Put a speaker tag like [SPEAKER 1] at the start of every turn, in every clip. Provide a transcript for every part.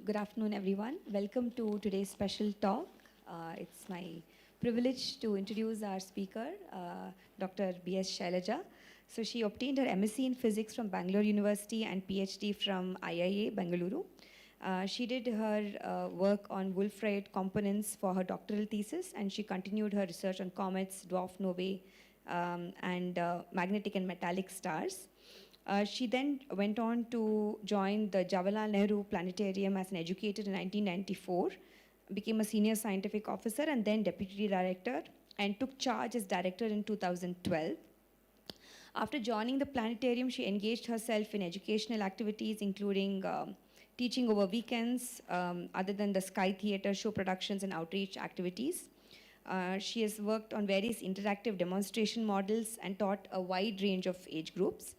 [SPEAKER 1] Good afternoon, everyone. Welcome to today's special talk. It's my privilege to introduce our speaker, Dr. B S Shylaja. So she obtained her MSc in physics from Bangalore University and PhD from IIA, Bengaluru. She did her work on Wolf-Rayet components for her doctoral thesis, and she continued her research on comets, dwarf novae, and magnetic and metallic stars. She then went on to join the Jawaharlal Nehru Planetarium as an educator in 1994, became a senior scientific officer and then deputy director, and took charge as director in 2012. After joining the planetarium, she engaged herself in educational activities, including teaching over weekends, other than the Sky Theatre show productions and outreach activities. She has worked on various interactive demonstration models and taught a wide range of age groups.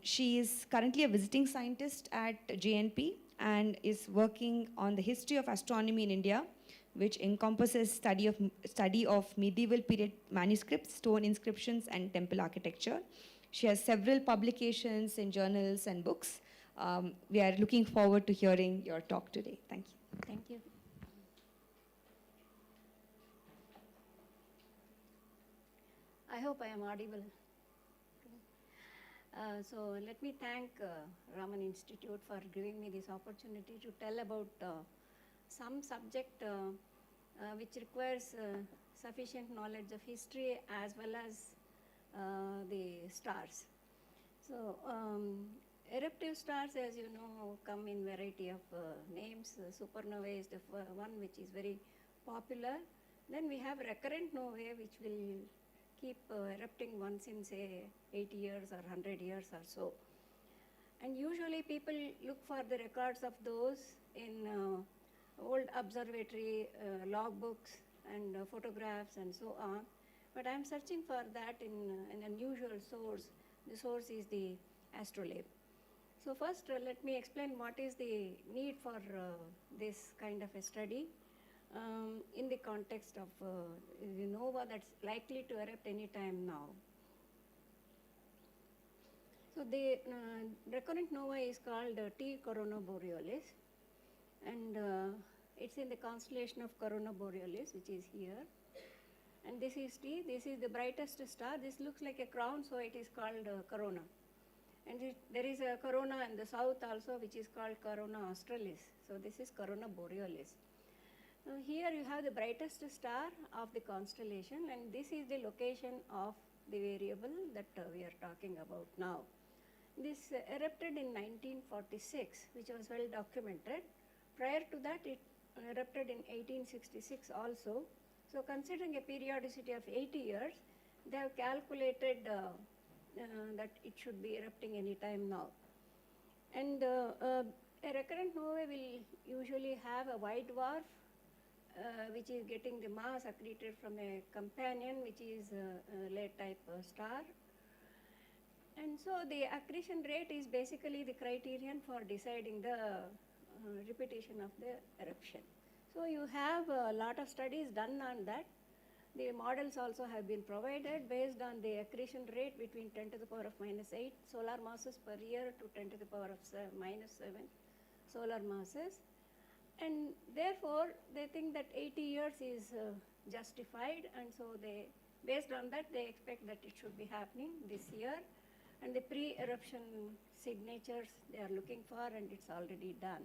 [SPEAKER 1] She is currently a visiting scientist at JNP and is working on the history of astronomy in India, which encompasses study of medieval period manuscripts, stone inscriptions, and temple architecture. She has several publications in journals and books. We are looking forward to hearing your talk today. Thank you.
[SPEAKER 2] Thank you. I hope I am audible. So let me thank Raman Institute for giving me this opportunity to tell about some subject which requires sufficient knowledge of history as well as the stars. So eruptive stars, as you know, come in variety of names. Supernovae is the one which is very popular. Then we have recurrent novae, which will keep erupting once in, say, 80 years or 100 years or so. And usually people look for the records of those in old observatory logbooks and photographs and so on. But I'm searching for that in an unusual source. The source is the Astrolabe. So first, let me explain what is the need for this kind of a study. In the context of the nova that's likely to erupt any time now. So the recurrent nova is called T Borealis, and it's in the constellation of Borealis, which is here. And this is T, this is the brightest star. This looks like a crown, so it is called corona. And there is a corona in the south also, which is called Corona Australis. So this is Borealis. Here you have the brightest star of the constellation, and this is the location of the variable that we are talking about now. This erupted in 1946, which was well documented. Prior to that, it erupted in 1866 also. So considering a periodicity of 80 years, they have calculated that it should be erupting any time now. And a recurrent nova will usually have a white dwarf, which is getting the mass accreted from a companion, which is a lead type star. And so the accretion rate is basically the criterion for deciding the repetition of the eruption. So you have a lot of studies done on that. The models also have been provided based on the accretion rate between 10 to the power of minus 8 solar masses per year to 10 to the power of minus 7 solar masses. And therefore, they think that 80 years is justified, and so they, based on that, they expect that it should be happening this year. And the pre-eruption signatures they are looking for, and it's already done.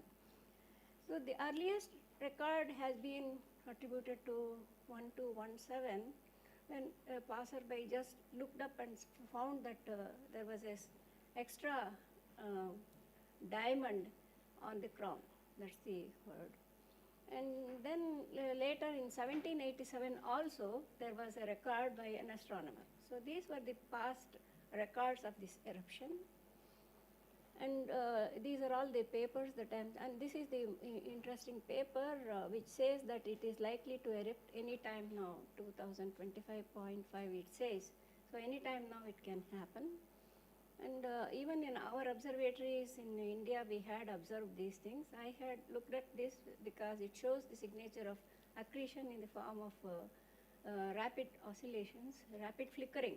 [SPEAKER 2] So the earliest record has been attributed to 1217, when a passerby just looked up and found that there was this extra diamond on the crown. That's the word. And then later in 1787 also, there was a record by an astronomer. So these were the past records of this eruption. And these are all the papers that and this is the interesting paper which says that it is likely to erupt any time now, 2025.5 it says. So any time now it can happen. And even in our observatories in India, we had observed these things. I had looked at this because it shows the signature of accretion in the form of rapid oscillations, rapid flickering.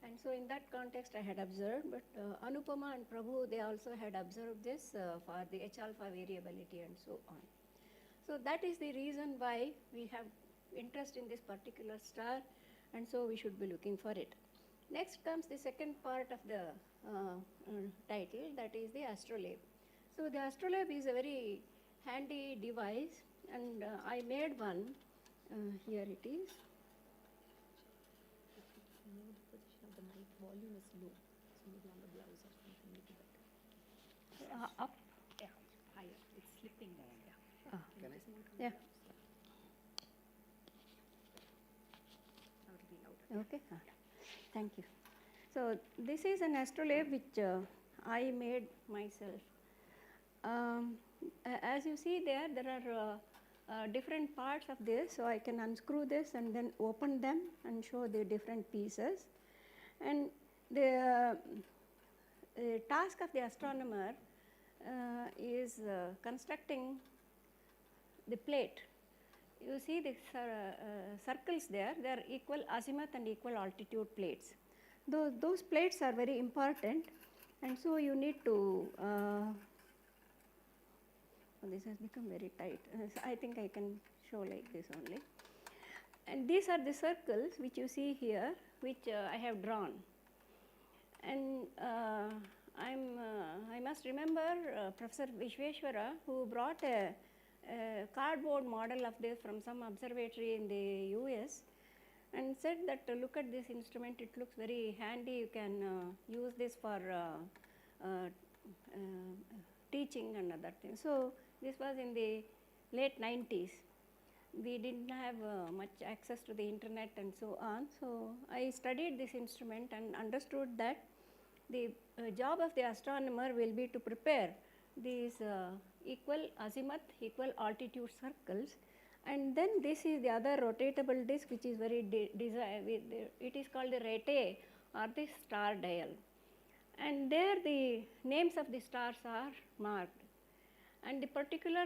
[SPEAKER 2] And so in that context I had observed, but Anupama and Prabhu, they also had observed this for the H alpha variability and so on. So that is the reason why we have interest in this particular star, and so we should be looking for it. Next comes the second part of the title, that is the astrolabe. So the astrolabe is a very handy device, and I made one. Here it is.
[SPEAKER 1] Volume is low, so maybe on the blouse or something maybe better.
[SPEAKER 2] Up.
[SPEAKER 1] Yeah, higher. It's slipping down. Yeah.
[SPEAKER 2] Can
[SPEAKER 1] I just move to
[SPEAKER 2] Yeah.
[SPEAKER 1] the blouse? Now it will be louder.
[SPEAKER 2] Okay. Thank you. So this is an astrolabe which I made myself. As you see there are different parts of this, so I can unscrew this and then open them and show the different pieces. And the task of the astronomer is constructing the plate. You see the circles there, they are equal azimuth and equal altitude plates. Those plates are very important, and so you need to, this has become very tight. So I think I can show like this only. And these are the circles which you see here, which I have drawn. And I must remember Professor Vishweshwara, who brought a cardboard model of this from some observatory in the US, and said that look at this instrument, it looks very handy, you can use this for teaching and other things. So this was in the late 90s. We didn't have much access to the internet and so on. So I studied this instrument and understood that the job of the astronomer will be to prepare these equal azimuth, equal altitude circles, and then this is the other rotatable disk, which is very it is called the rete or the star dial, and there the names of the stars are marked. And the particular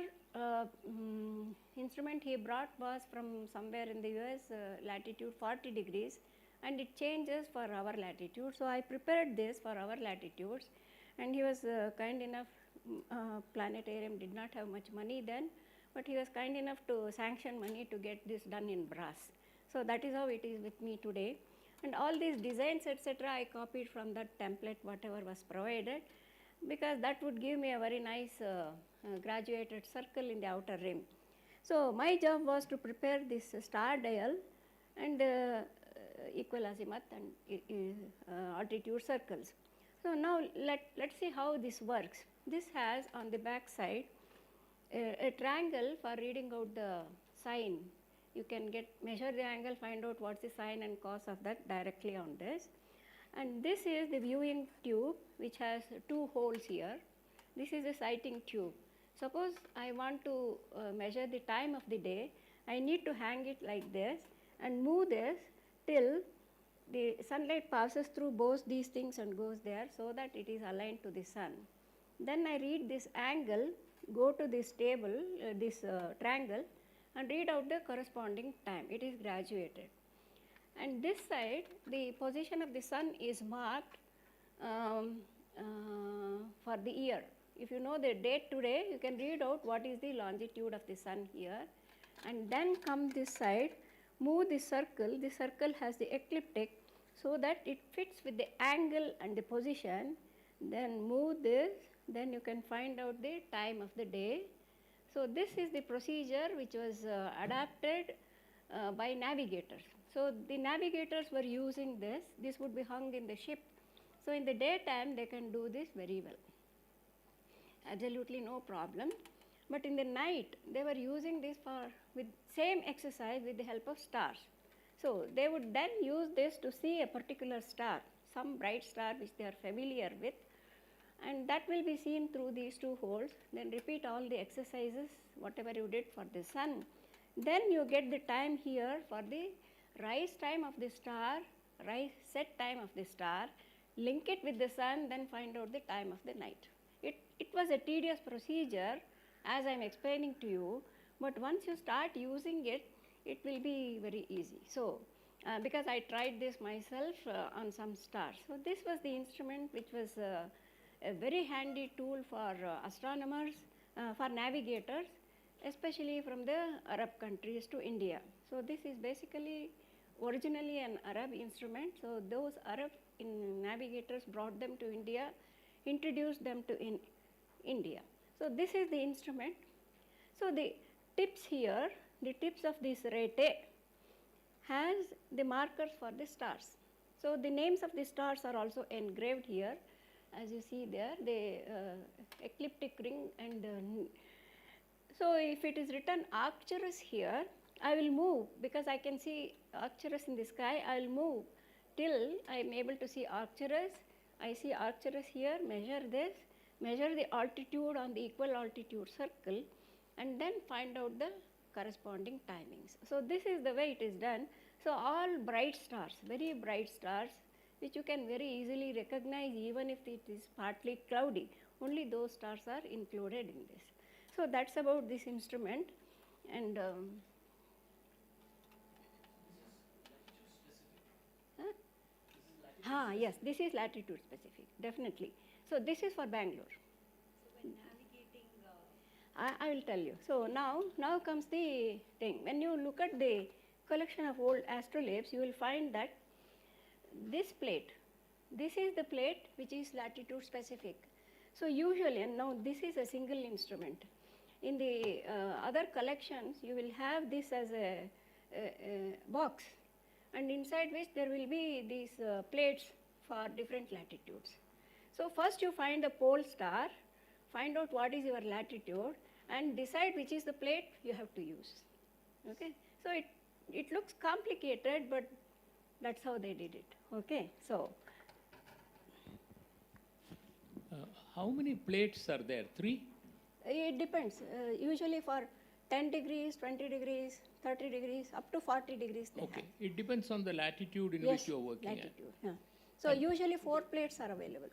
[SPEAKER 2] instrument he brought was from somewhere in the US, latitude 40 degrees, and it changes for our latitude. So I prepared this for our latitudes, and he was kind enough. Planetarium did not have much money then, but he was kind enough to sanction money to get this done in brass. So that is how it is with me today. And all these designs, etc., I copied from that template, whatever was provided, because that would give me a very nice graduated circle in the outer rim. So my job was to prepare this star dial and equal azimuth and altitude circles. So now let's see how this works. This has on the back side a triangle for reading out the sign. You can measure the angle, find out what's the sine and cos of that directly on this. And this is the viewing tube, which has two holes here. This is a sighting tube. Suppose I want to measure the time of the day, I need to hang it like this and move this till the sunlight passes through both these things and goes there, so that it is aligned to the sun. Then I read this angle, go to this table, this triangle, and read out the corresponding time. It is graduated. And this side, the position of the sun is marked for the year. If you know the date today, you can read out what is the longitude of the sun here. And then come this side, move the circle has the ecliptic, so that it fits with the angle and the position. Then move this, then you can find out the time of the day. So this is the procedure which was adapted by navigators. So the navigators were using this. This would be hung in the ship. So in the daytime they can do this very well. Absolutely no problem. But in the night they were using this with same exercise with the help of stars. So they would then use this to see a particular star, some bright star which they are familiar with, and that will be seen through these two holes. Then repeat all the exercises, whatever you did for the sun. Then you get the time here for the rise time of the star, set time of the star, link it with the sun, then find out the time of the night. It was a tedious procedure, as I am explaining to you, but once you start using it, it will be very easy. So because I tried this myself on some stars. So this was the instrument which was a very handy tool for astronomers, for navigators, especially from the Arab countries to India. So this is basically originally an Arab instrument. So those Arab navigators brought them to India, introduced them to India. So this is the instrument. So the tips here, the tips of this rete has the markers for the stars. So the names of the stars are also engraved here, as you see there, the ecliptic ring. And so if it is written Arcturus here, I will move because I can see Arcturus in the sky. I will move till I am able to see Arcturus. I see Arcturus here, measure this, measure the altitude on the equal altitude circle, and then find out the corresponding timings. So this is the way it is done. So all bright stars, very bright stars, which you can very easily recognize even if it is partly cloudy, only those stars are included in this. So that's about this instrument. And yes, this is latitude specific, definitely. So this is for Bangalore.
[SPEAKER 1] So when navigating,
[SPEAKER 2] I will tell you. So now comes the thing. When you look at the collection of old astrolabes, you will find that this plate, this is the plate which is latitude specific. So usually, and now this is a single instrument. In the other collections, you will have this as a box, and inside which there will be these plates for different latitudes. So first you find the pole star, find out what is your latitude, and decide which is the plate you have to use. Okay? So it looks complicated, but that's how they did it. Okay? So
[SPEAKER 3] how many plates are there? 3?
[SPEAKER 2] it depends. Usually for 10 degrees, 20 degrees, 30 degrees, up to 40 degrees they
[SPEAKER 3] Okay.
[SPEAKER 2] have.
[SPEAKER 3] It depends on the latitude in
[SPEAKER 2] Yes,
[SPEAKER 3] which you are working
[SPEAKER 2] latitude. Yeah. So usually 4 plates are available.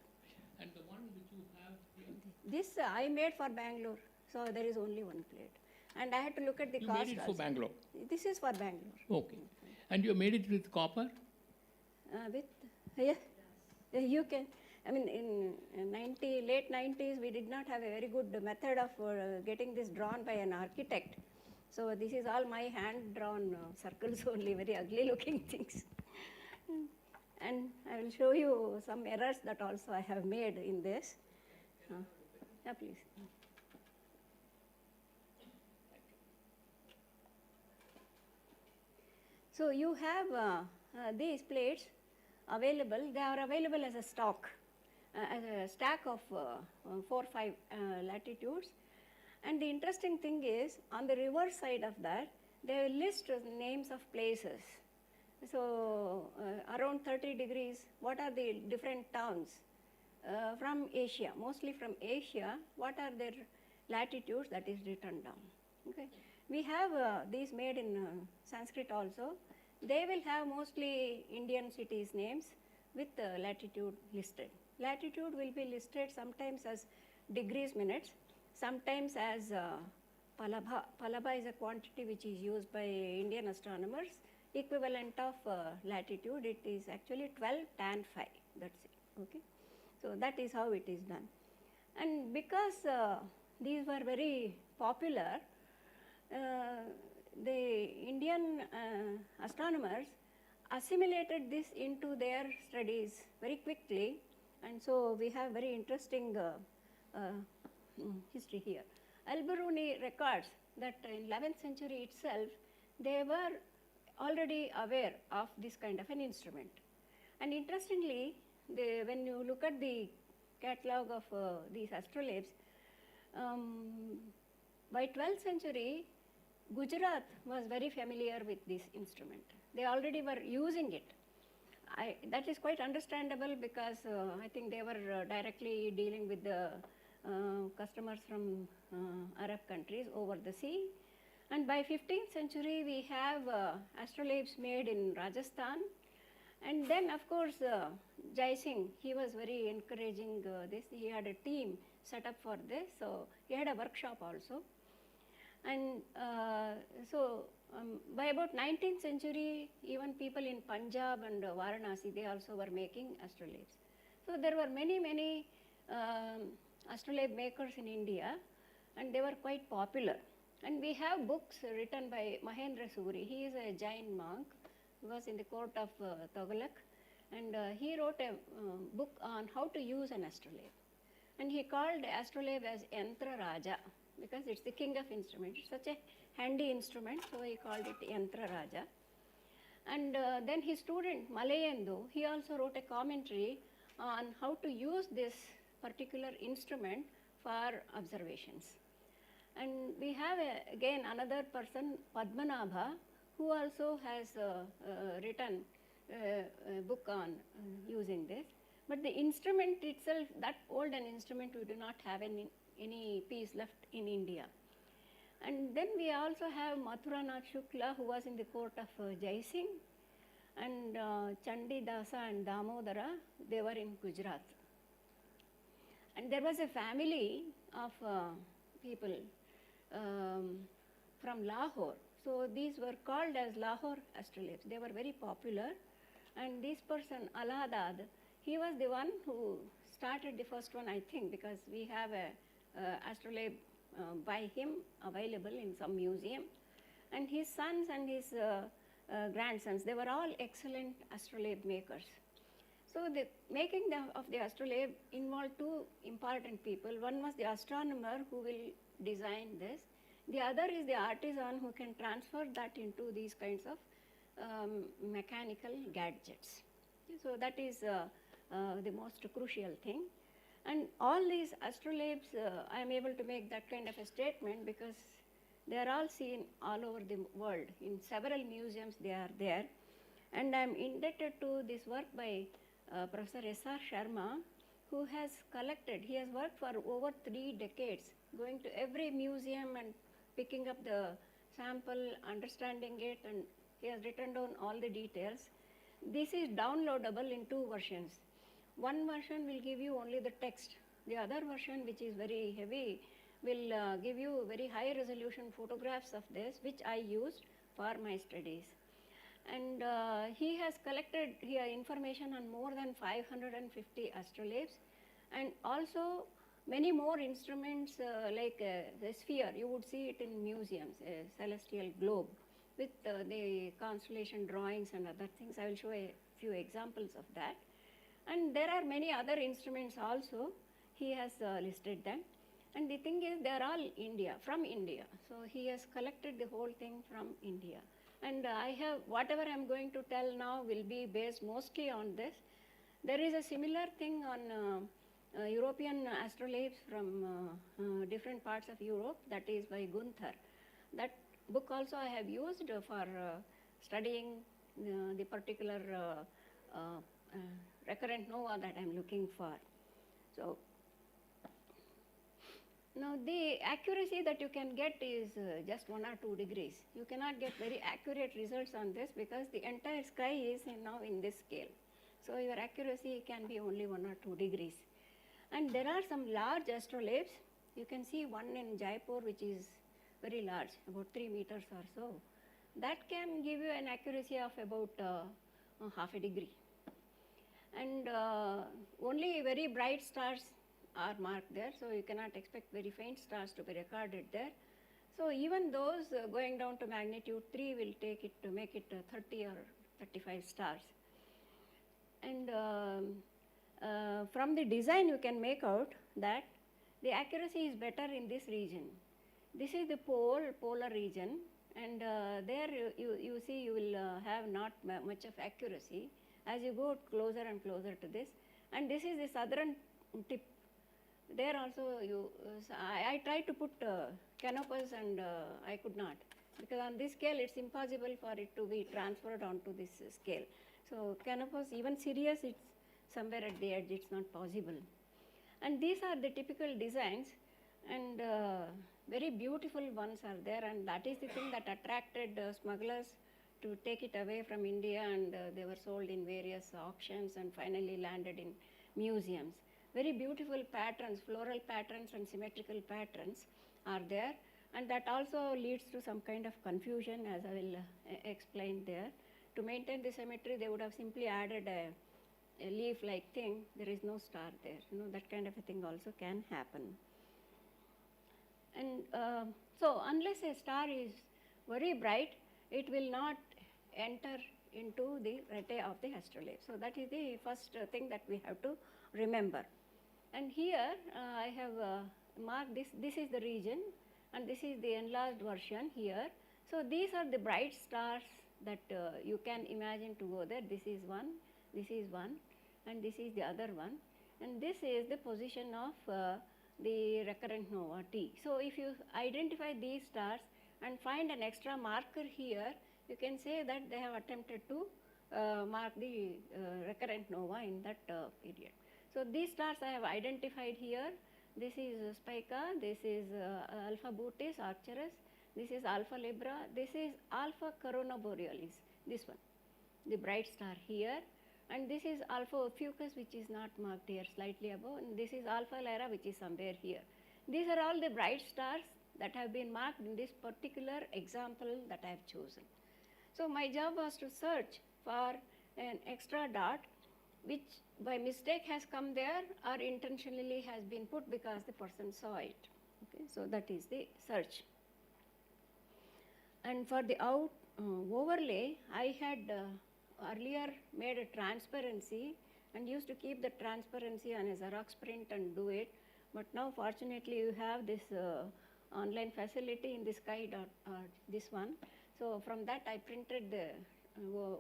[SPEAKER 3] at. And the one which you have here?
[SPEAKER 2] This I made for Bangalore, so there is only 1 plate. And I had to look at the
[SPEAKER 3] You
[SPEAKER 2] cost
[SPEAKER 3] made it for
[SPEAKER 2] also.
[SPEAKER 3] Bangalore.
[SPEAKER 2] This is for Bangalore.
[SPEAKER 3] Okay. And you made it with copper?
[SPEAKER 2] With, yeah, you can. I mean, in late 90s, we did not have a very good method of getting this drawn by an architect. So this is all my hand-drawn circles only, very ugly-looking things. And I will show you some errors that also I have made in this. Yeah, please. So you have these plates available. They are available as a stock, as a stack of 4 or 5 latitudes. And the interesting thing is, on the reverse side of that, they will list names of places. So around 30 degrees, what are the different towns from Asia, mostly from Asia, what are their latitudes, that is written down. Okay. We have these made in Sanskrit also. They will have mostly Indian cities names with latitude listed. Latitude will be listed sometimes as degrees minutes, sometimes as palabha. Palabha is a quantity which is used by Indian astronomers, equivalent of latitude. It is actually 12 tan phi, that's it. Okay. So that is how it is done. And because these were very popular, the Indian astronomers assimilated this into their studies very quickly, and so we have very interesting history here. Al-Biruni records that in 11th century itself, they were already aware of this kind of an instrument. And interestingly, when you look at the catalog of these astrolabes, by 12th century, Gujarat was very familiar with this instrument. They already were using it. That is quite understandable because I think they were directly dealing with the customers from Arab countries over the sea. And by 15th century, we have astrolabes made in Rajasthan. And then, of course, Jai Singh, he was very encouraging this. He had a team set up for this, so he had a workshop also. And by about 19th century, even people in Punjab and Varanasi, they also were making astrolabes. So there were many astrolabe makers in India, and they were quite popular. And we have books written by Mahendra Suri. He is a Jain monk who was in the court of Toghalak, and he wrote a book on how to use an astrolabe. And he called astrolabe as Yantra Raja because it's the king of instruments. It's such a handy instrument, so he called it Yantra Raja. And then his student Malayendu, he also wrote a commentary on how to use this particular instrument for observations. And we have again another person, Padmanabha, who also has written a book on using this. But the instrument itself, that old an instrument, we do not have any piece left in India. And then we also have Mathuranath Shukla, who was in the court of Jai Singh, and Chandi Dasa and Damodara, they were in Gujarat. And there was a family of people from Lahore. So these were called as Lahore astrolabes. They were very popular. And this person, Aladad, he was the one who started the first one, I think, because we have a astrolabe by him available in some museum. And his sons and his grandsons, they were all excellent astrolabe makers. So the making of the astrolabe involved two important people. One was the astronomer who will design this. The other is the artisan who can transfer that into these kinds of mechanical gadgets. So that is the most crucial thing. And all these astrolabes, I am able to make that kind of a statement because they are all seen all over the world. In several museums they are there. And I am indebted to this work by Professor S.R. Sharma, who has collected, he has worked for over 3 decades, going to every museum and picking up the sample, understanding it, and he has written down all the details. This is downloadable in 2 versions. One version will give you only the text. The other version, which is very heavy, will give you very high resolution photographs of this, which I used for my studies. And he has collected here information on more than 550 astrolabes, and also many more instruments like the sphere. You would see it in museums, a celestial globe with the constellation drawings and other things. I will show a few examples of that. And there are many other instruments also. He has listed them. And the thing is, they are all from India. So he has collected the whole thing from India. And I have, whatever I am going to tell now will be based mostly on this. There is a similar thing on European astrolabes from different parts of Europe, that is by Gunther. That book also I have used for studying the particular recurrent nova that I am looking for. So now the accuracy that you can get is just 1 or 2 degrees. You cannot get very accurate results on this because the entire sky is now in this scale. So your accuracy can be only 1 or 2 degrees. And there are some large astrolabes. You can see one in Jaipur which is very large, about 3 meters or so. That can give you an accuracy of about half a degree. And only very bright stars are marked there, so you cannot expect very faint stars to be recorded there. So even those going down to magnitude 3 will take it to make it 30 or 35 stars. And from the design you can make out that the accuracy is better in this region. This is the polar region, and there you see you will have not much of accuracy as you go closer and closer to this. And this is the southern tip. There also I tried to put canopus and I could not, because on this scale it's impossible for it to be transferred onto this scale. So canopus, even Sirius, it's somewhere at the edge, it's not possible. And these are the typical designs, and very beautiful ones are there, and that is the thing that attracted smugglers to take it away from India, and they were sold in various auctions and finally landed in museums. Very beautiful patterns, floral patterns and symmetrical patterns are there. And that also leads to some kind of confusion, as I will explain there. To maintain the symmetry, they would have simply added a leaf-like thing. There is no star there. That kind of a thing also can happen. And so unless a star is very bright, it will not enter into the rete of the astrolabe. So that is the first thing that we have to remember. And here I have marked this. This is the region, and this is the enlarged version here. So these are the bright stars that you can imagine to go there. This is one, and this is the other one. And this is the position of the recurrent nova T. So if you identify these stars and find an extra marker here, you can say that they have attempted to mark the recurrent nova in that period. So these stars I have identified here. This is Spica, this is Alpha Bootis, Arcturus, this is Alpha Libra, this is Alpha Corona Borealis, this one, the bright star here. And this is Alpha Ophiuchus, which is not marked here, slightly above, and this is Alpha Lyra, which is somewhere here. These are all the bright stars that have been marked in this particular example that I have chosen. So my job was to search for an extra dot which by mistake has come there or intentionally has been put because the person saw it. Okay, so that is the search. And for the overlay, I had earlier made a transparency and used to keep the transparency on a Xerox print and do it. But now fortunately you have this online facility in the sky dot, this one. So from that I printed the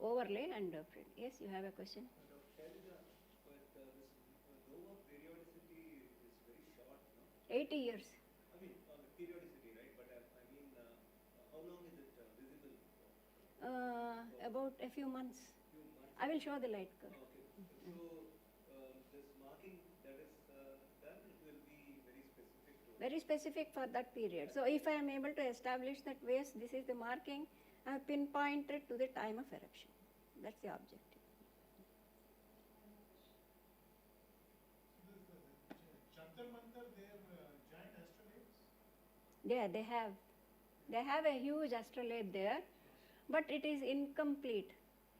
[SPEAKER 2] overlay and print. Yes, you have a question?
[SPEAKER 4] Dr. Shylaja, but this nova periodicity is very short, no?
[SPEAKER 2] 80 years.
[SPEAKER 4] I mean, the periodicity, right? But I mean, how long is it visible?
[SPEAKER 2] About a few months.
[SPEAKER 4] Few months.
[SPEAKER 2] I will show the light curve.
[SPEAKER 4] Okay. So this marking that is done will be very specific to.
[SPEAKER 2] Very specific for that period. So if I am able to establish that yes, this is the marking, I have pinpointed to the time of eruption. That's the objective.
[SPEAKER 5] Jantar Mantar, they are giant astrolabes?
[SPEAKER 2] Yeah, they have a huge astrolabe there, but it is incomplete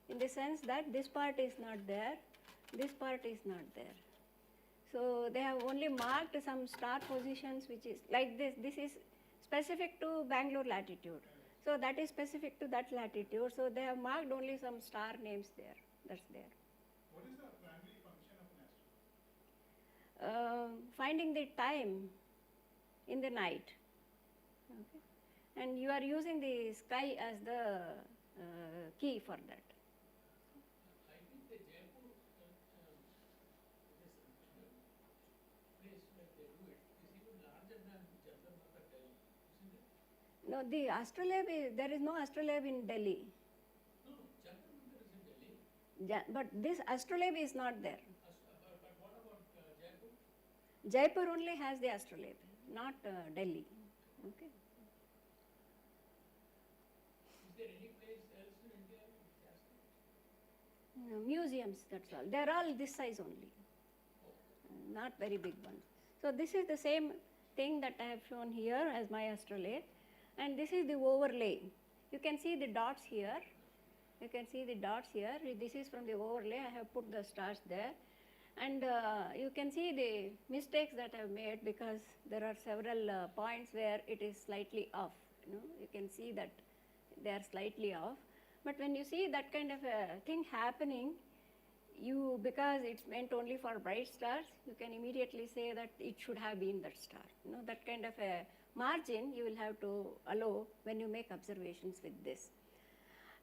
[SPEAKER 2] in the sense that this part is not there, this part is not there. So they have only marked some star positions which is like this. This is specific to Bangalore latitude. So that is specific to that latitude. So they have marked only some star names there. That's there.
[SPEAKER 5] What is the primary function of an astrolabe?
[SPEAKER 2] Finding the time in the night. Okay. And you are using the sky as the key for that.
[SPEAKER 3] I think the Jaipur place where they do it is even larger than Jantar Mantar Delhi, isn't it?
[SPEAKER 2] No, the astrolabe is, there is no astrolabe in Delhi.
[SPEAKER 3] No, Jantar Mantar is in Delhi.
[SPEAKER 2] But this astrolabe is not there.
[SPEAKER 3] But what about Jaipur?
[SPEAKER 2] Jaipur only has the astrolabe, not Delhi. Okay.
[SPEAKER 3] Is there any place else in India which has that?
[SPEAKER 2] No, museums, that's all. They're all this size only, not very big ones. So this is the same thing that I have shown here as my astrolabe, and this is the overlay. You can see the dots here. You can see the dots here. This is from the overlay. I have put the stars there. And you can see the mistakes that I have made because there are several points where it is slightly off. You can see that they are slightly off. But when you see that kind of a thing happening, because it's meant only for bright stars, you can immediately say that it should have been that star. That kind of a margin you will have to allow when you make observations with this.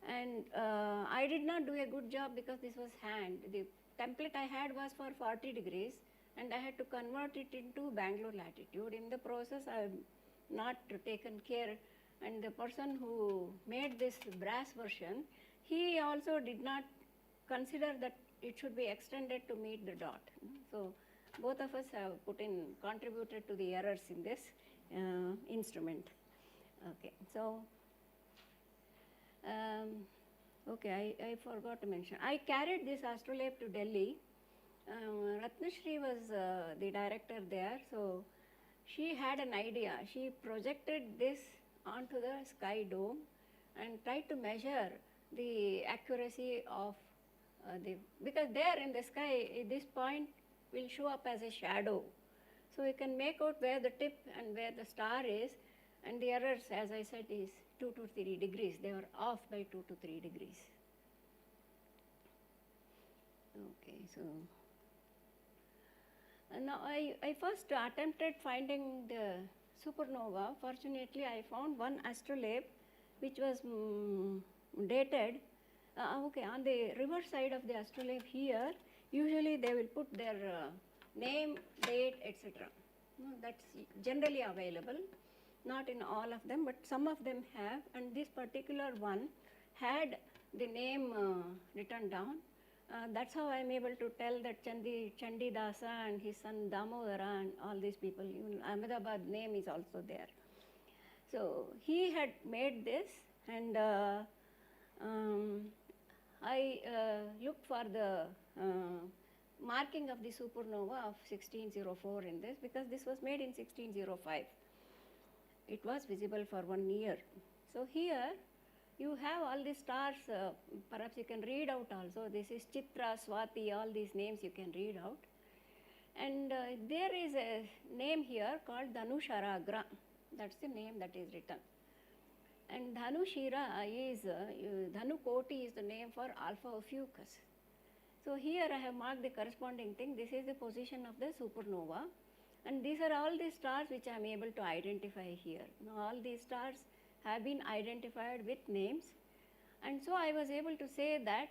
[SPEAKER 2] And I did not do a good job because this was hand. The template I had was for 40 degrees and I had to convert it into Bangalore latitude. In the process, I have not taken care, and the person who made this brass version, he also did not consider that it should be extended to meet the dot. So both of us have contributed to the errors in this instrument. Okay, so okay, I forgot to mention. I carried this astrolabe to Delhi. Ratnashri was the director there, so she had an idea. She projected this onto the sky dome and tried to measure the accuracy of because there in the sky, this point will show up as a shadow. So you can make out where the tip and where the star is, and the errors, as I said, is 2 to 3 degrees. They were off by 2 to 3 degrees. Okay, so now I first attempted finding the supernova. Fortunately, I found one astrolabe which was dated. Okay, on the reverse side of the astrolabe here, usually they will put their name, date, etc. No, that's generally available, not in all of them, but some of them have, and this particular one had the name written down. That's how I am able to tell that Chandidasa and his son Damodara and all these people, even Ahmedabad name is also there. So he had made this, and I looked for the marking of the supernova of 1604 in this, because this was made in 1605. It was visible for 1 year. So here you have all these stars, perhaps you can read out also. This is Chitra, Swati, all these names you can read out. And there is a name here called Dhanusharagra. That's the name that is written. And Dhanushira is, Dhanukoti is the name for Alpha Ophiuchus. So here I have marked the corresponding thing. This is the position of the supernova. And these are all the stars which I am able to identify here. Now all these stars have been identified with names. And so I was able to say that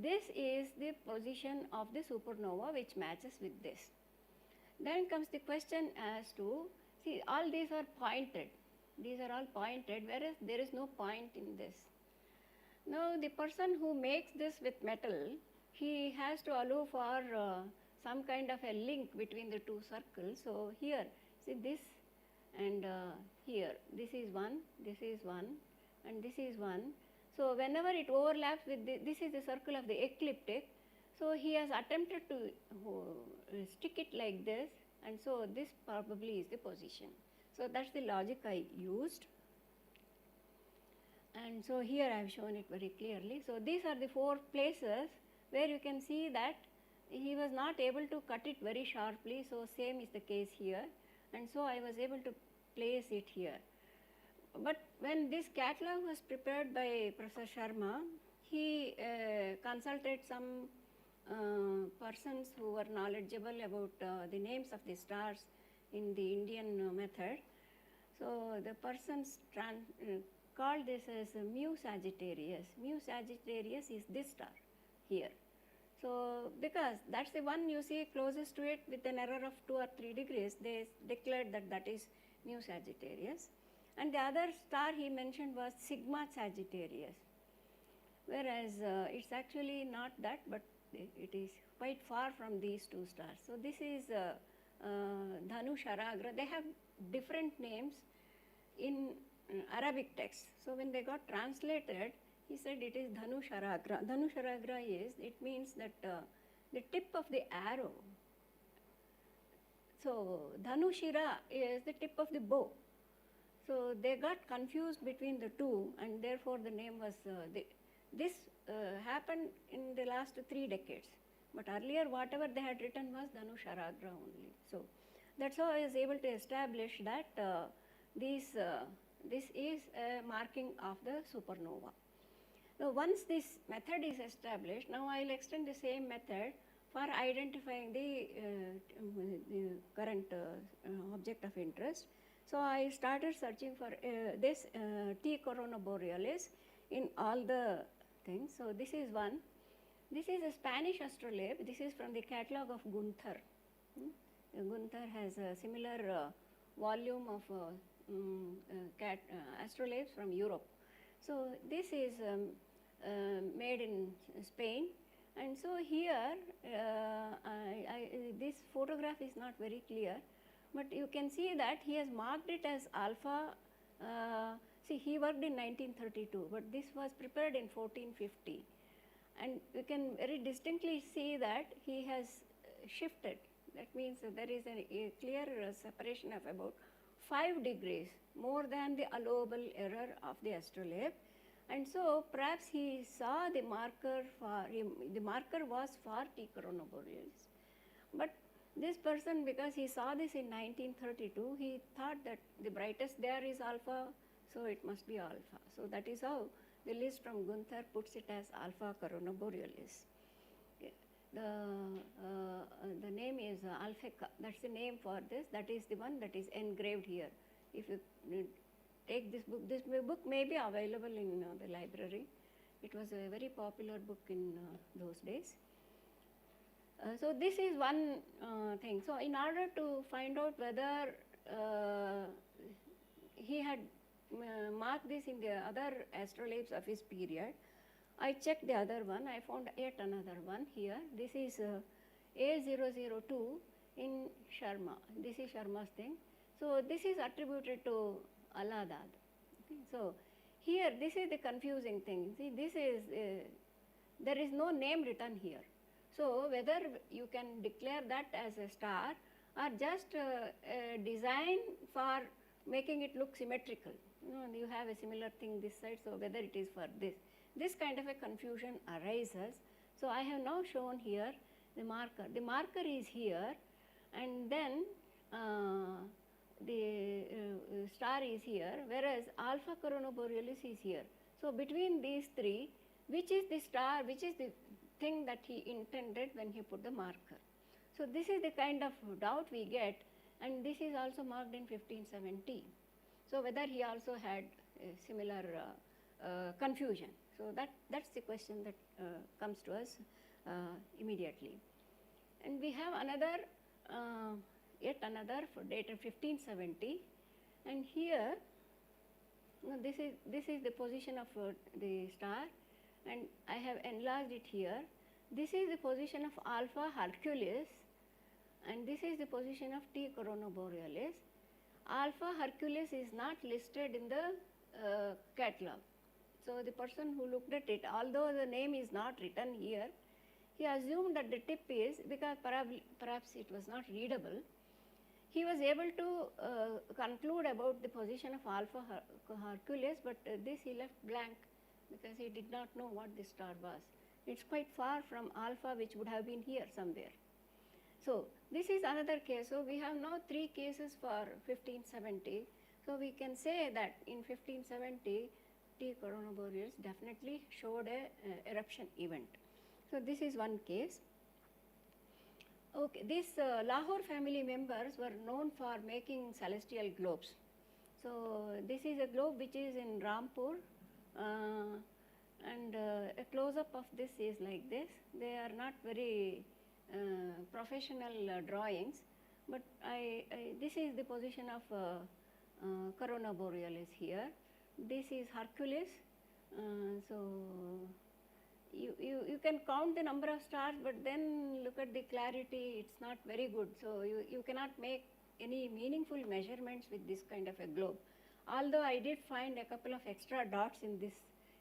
[SPEAKER 2] this is the position of the supernova which matches with this. Then comes the question as to, see, all these are pointed. These are all pointed, whereas there is no point in this. Now the person who makes this with metal, he has to allow for some kind of a link between the two circles. So here, see this and here, this is one, and this is one. So whenever it overlaps with this is the circle of the ecliptic. So he has attempted to stick it like this, and so this probably is the position. So that's the logic I used. And so here I have shown it very clearly. So these are the 4 places where you can see that he was not able to cut it very sharply. So same is the case here. And so I was able to place it here. But when this catalog was prepared by Professor Sharma, he consulted some persons who were knowledgeable about the names of the stars in the Indian method. So the persons called this as Mu Sagittarius. Mu Sagittarius is this star here. So because that's the one you see closest to it with an error of 2 or 3 degrees, they declared that that is Mu Sagittarius. And the other star he mentioned was Sigma Sagittarius, whereas it's actually not that, but it is quite far from these 2 stars. So this is Dhanusharagra. They have different names in Arabic text. So when they got translated, he said it is Dhanusharagra. Dhanusharagra is, it means that the tip of the arrow. So Dhanushira is the tip of the bow. So they got confused between the 2, and therefore the name was, this happened in the last 3 decades. But earlier whatever they had written was Dhanusharagra only. So that's how I was able to establish that this is a marking of the supernova. Now once this method is established, now I will extend the same method for identifying the current object of interest. So I started searching for this T Borealis in all the things. So this is one. This is a Spanish astrolabe. This is from the catalog of Gunther. Gunther has a similar volume of astrolabes from Europe. So this is made in Spain, and so here this photograph is not very clear, but you can see that he has marked it as alpha. See, he worked in 1932, but this was prepared in 1450, and you can very distinctly see that he has shifted That means there is a clear separation of about 5 degrees more than the allowable error of the astrolabe. And so perhaps he saw the marker for him, the marker was for T Corona Borealis. But this person, because he saw this in 1932, he thought that the brightest there is alpha, so it must be alpha. So that is how the list from Gunther puts it as alpha Corona Borealis. Okay. The name is Alpheca, that's the name for this, that is the one that is engraved here. If you take this book may be available in the library. It was a very popular book in those days. So this is one thing. So in order to find out whether he had marked this in the other astrolabes of his period, I checked the other one. I found yet another one here. This is A002 in Sharma. This is Sharma's thing. So this is attributed to Aladad. Okay. So here this is the confusing thing. See, this is there is no name written here. So whether you can declare that as a star or just a design for making it look symmetrical. You have a similar thing this side, so whether it is for this kind of a confusion arises. So I have now shown here the marker. The marker is here, and then the star is here, whereas alpha Corona Borealis is here. So between these three, which is the star, which is the thing that he intended when he put the marker? So this is the kind of doubt we get, and this is also marked in 1570. So whether he also had a similar confusion. So that's the question that comes to us immediately. And we have another, yet another for dated 1570, and here this is the position of the star, and I have enlarged it here. This is the position of alpha Hercules, and this is the position of T Corona Borealis. Alpha Hercules is not listed in the catalog. So the person who looked at it, although the name is not written here, he assumed that the tip is, because perhaps it was not readable, he was able to conclude about the position of alpha Hercules, but this he left blank because he did not know what this star was. It's quite far from alpha, which would have been here somewhere. So this is another case. So we have now 3 cases for 1570. So we can say that in 1570, T Corona Borealis definitely showed a eruption event. So this is one case. Okay, these Lahore family members were known for making celestial globes. So this is a globe which is in Rampur, and a close-up of this is like this. They are not very professional drawings, but this is the position of Corona Borealis here. This is Hercules. So you can count the number of stars, but then look at the clarity, it's not very good. So you cannot make any meaningful measurements with this kind of a globe. Although I did find a couple of extra dots in this,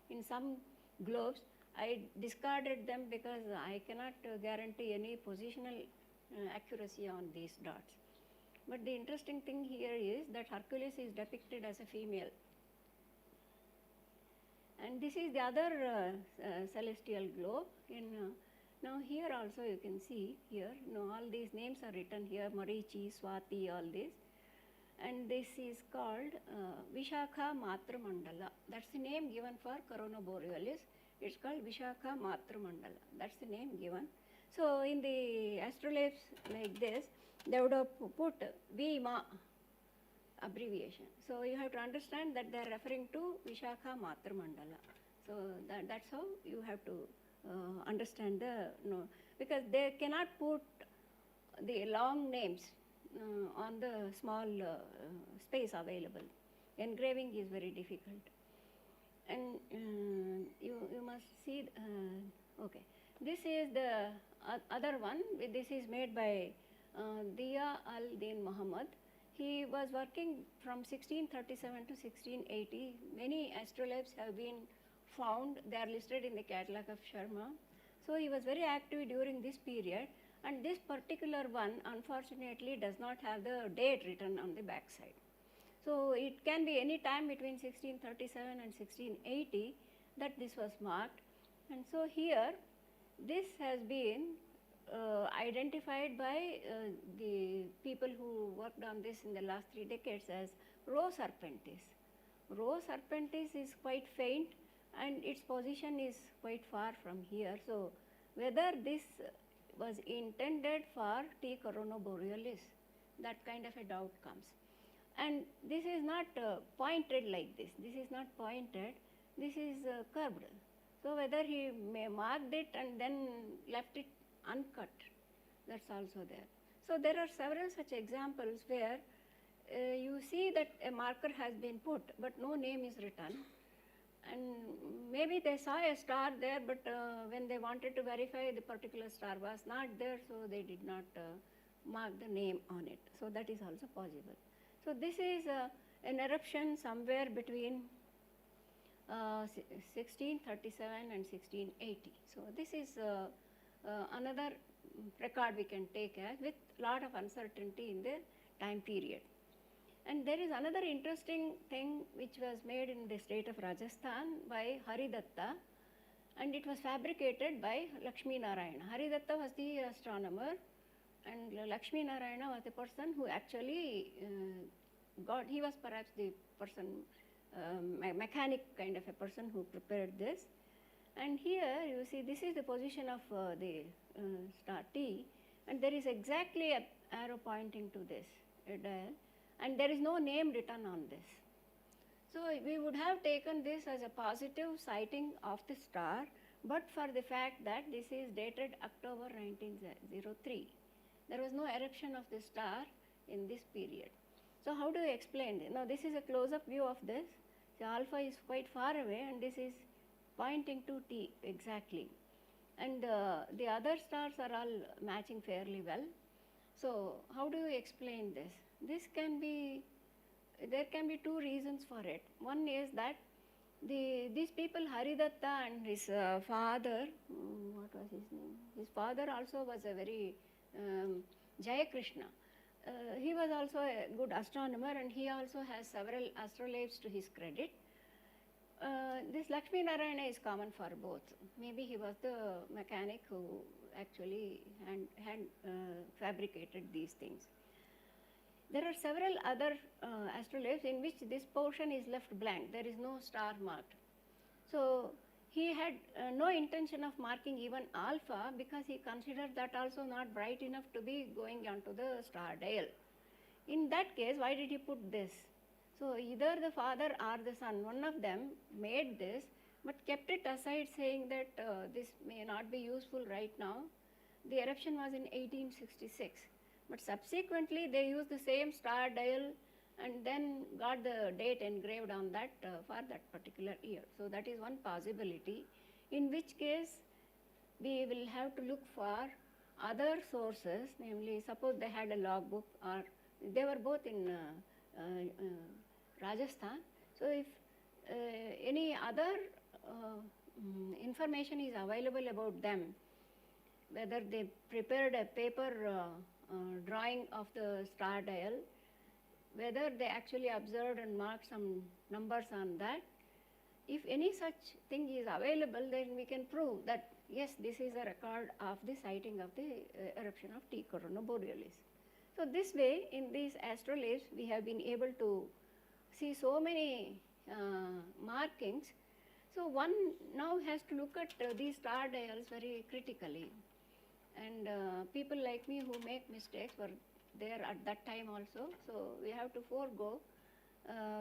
[SPEAKER 2] in some globes, I discarded them because I cannot guarantee any positional accuracy on these dots. But the interesting thing here is that Hercules is depicted as a female. And this is the other celestial globe. Now here also you can see here, all these names are written here, Marichi, Swati, all this. And this is called Vishakha Matra Mandala. That's the name given for Corona Borealis. It's called Vishakha Matra Mandala. That's the name given. So in the astrolabes like this, they would have put VMA abbreviation. So you have to understand that they are referring to Vishakha Matra Mandala. So that's how you have to understand the, because they cannot put the long names on the small space available. Engraving is very difficult. And you must see, okay. This is the other one. This is made by Diya al-Din Muhammad. He was working from 1637 to 1680. Many astrolabes have been found. They are listed in the catalog of Sharma. So he was very active during this period. And this particular one unfortunately does not have the date written on the back side. So it can be any time between 1637 and 1680 that this was marked. And so here this has been identified by the people who worked on this in the last 3 decades as Rho Serpentis. Rho Serpentis is quite faint and its position is quite far from here. So whether this was intended for T Borealis, that kind of a doubt comes. And this is not pointed like this. This is not pointed. This is curved. So whether he may marked it and then left it uncut, that's also there. So there are several such examples where you see that a marker has been put, but no name is written. And maybe they saw a star there, but when they wanted to verify, the particular star was not there, so they did not mark the name on it. So that is also possible. So this is an eruption somewhere between 1637 and 1680. So this is another record we can take as with lot of uncertainty in the time period. And there is another interesting thing which was made in the state of Rajasthan by Haridatta, and it was fabricated by Lakshmi Narayana. Haridatta was the astronomer and Lakshmi Narayana was the person who actually he was perhaps the person, mechanic kind of a person who prepared this. And here you see this is the position of the star T, and there is exactly an arrow pointing to this dial, and there is no name written on this. So we would have taken this as a positive sighting of the star, but for the fact that this is dated October 1903. There was no eruption of the star in this period. So how do you explain this? Now this is a close-up view of this. So alpha is quite far away and this is pointing to T exactly. And the other stars are all matching fairly well. So how do you explain this? There can be two reasons for it. One is that these people, Haridatta and his father, what was his name? His father also was a very Jaya Krishna. He was also a good astronomer and he also has several astrolabes to his credit. This Lakshmi Narayana is common for both. Maybe he was the mechanic who actually had fabricated these things. There are several other astrolabes in which this portion is left blank. There is no star marked. So he had no intention of marking even alpha because he considered that also not bright enough to be going onto the star dial. In that case, why did he put this? So either the father or the son, one of them made this but kept it aside saying that this may not be useful right now. The eruption was in 1866. But subsequently they used the same star dial and then got the date engraved on that for that particular year. So that is one possibility, in which case we will have to look for other sources, namely suppose they had a logbook or they were both in Rajasthan. So if any other information is available about them, whether they prepared a paper drawing of the star dial, whether they actually observed and marked some numbers on that. If any such thing is available, then we can prove that yes, this is a record of the sighting of the eruption of T Borealis. So this way, in these astrolabes, we have been able to see so many markings. So one now has to look at these star dials very critically. And people like me who make mistakes were there at that time also. So we have to forego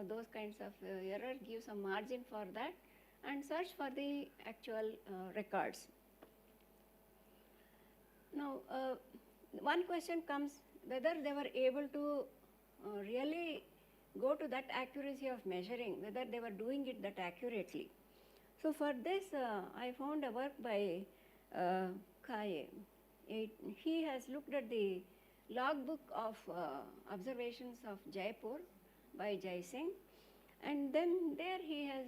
[SPEAKER 2] those kinds of error, give some margin for that and search for the actual records. Now one question comes whether they were able to really go to that accuracy of measuring, whether they were doing it that accurately. So for this I found a work by Kaye. He has looked at the logbook of observations of Jaipur by Jai Singh, and then there he has,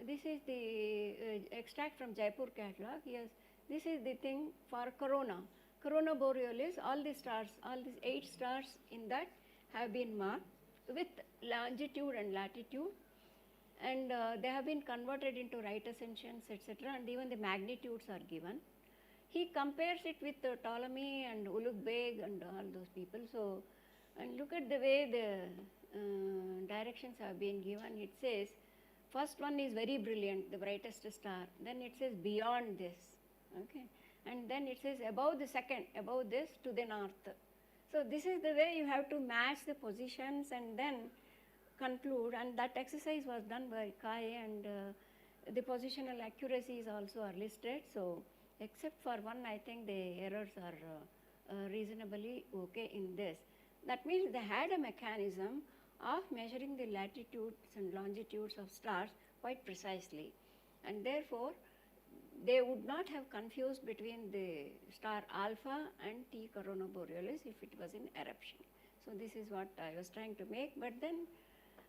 [SPEAKER 2] this is the extract from Jaipur catalog. He has, this is the thing for corona. Corona Borealis, all these stars, all these 8 stars in that have been marked with longitude and latitude, and they have been converted into right ascensions, etc., and even the magnitudes are given. He compares it with Ptolemy and Ulugh Beg and all those people. So, and look at the way the directions have been given. It says, first one is very brilliant, the brightest star. Then it says beyond this, okay, and then it says above the second, above this to the north. So this is the way you have to match the positions and then conclude. And that exercise was done by Kai, and the positional accuracies also are listed. So except for one, I think the errors are reasonably okay in this. That means they had a mechanism of measuring the latitudes and longitudes of stars quite precisely, and therefore they would not have confused between the star alpha and T Corona Borealis if it was in eruption. So this is what I was trying to make, but then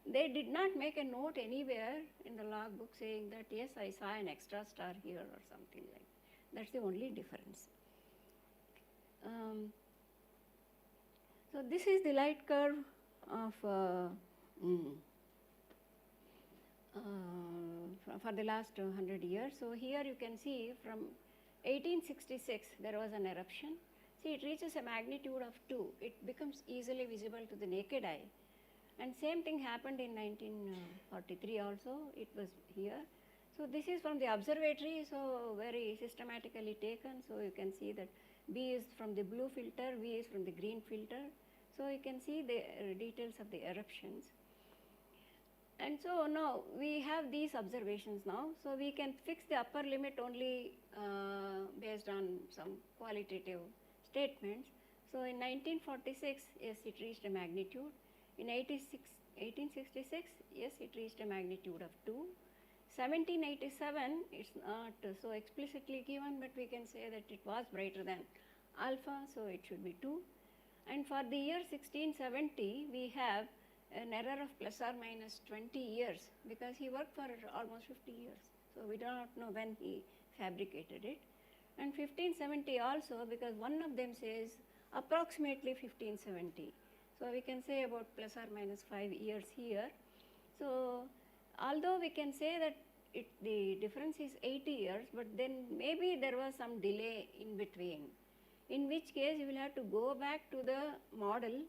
[SPEAKER 2] they did not make a note anywhere in the logbook saying that yes, I saw an extra star here or something like that. That's the only difference. So this is the light curve of for the last 100 years. So here you can see from 1866 there was an eruption. See, it reaches a magnitude of 2. It becomes easily visible to the naked eye. And same thing happened in 1943 also. It was here. So this is from the observatory, so very systematically taken. So you can see that B is from the blue filter, V is from the green filter. So you can see the details of the eruptions. And so now we have these observations now. So we can fix the upper limit only based on some qualitative statements. So in 1946, yes, it reached a magnitude. In 1866, yes, it reached a magnitude of 2. 1787, it's not so explicitly given, but we can say that it was brighter than alpha, so it should be 2. And for the year 1670, we have an error of plus or minus 20 years, because he worked for almost 50 years. So we do not know when he fabricated it. And 1570 also, because one of them says approximately 1570. So we can say about plus or minus 5 years here. So although we can say that the difference is 80 years, but then maybe there was some delay in between, in which case you will have to go back to the model